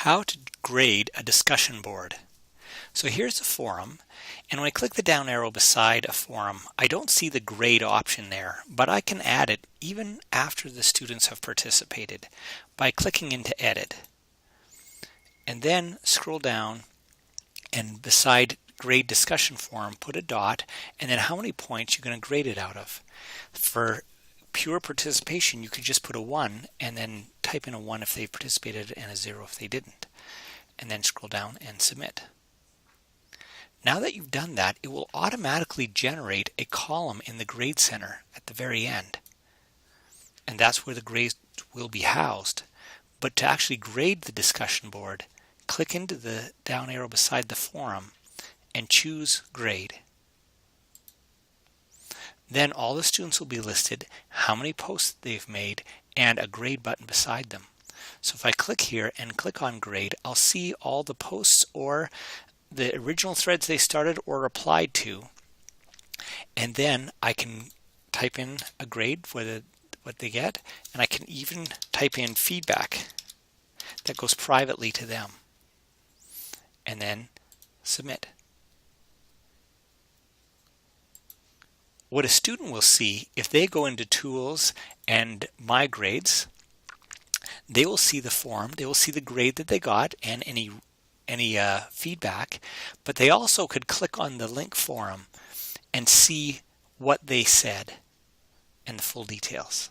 How to grade a discussion board. So here's a forum, and when I click the down arrow beside a forum, I don't see the grade option there, but I can add it even after the students have participated by clicking into Edit. And then scroll down, and beside grade discussion forum, put a dot, and then how many points you're going to grade it out of. For pure participation, you could just put a 1 and then type in a 1 if they participated and a 0 if they didn't, and then scroll down and submit. Now that you've done that, it will automatically generate a column in the grade center at the very end, and that's where the grades will be housed. But to actually grade the discussion board, click into the down arrow beside the forum and choose grade. Then all the students will be listed, how many posts they've made, and a grade button beside them. So if I click here and click on grade, I'll see all the posts or the original threads they started or replied to, and then I can type in a grade for what they get, and I can even type in feedback that goes privately to them, and then submit. What a student will see if they go into Tools and My Grades, they will see the form, they will see the grade that they got and any feedback, but they also could click on the link forum and see what they said and the full details.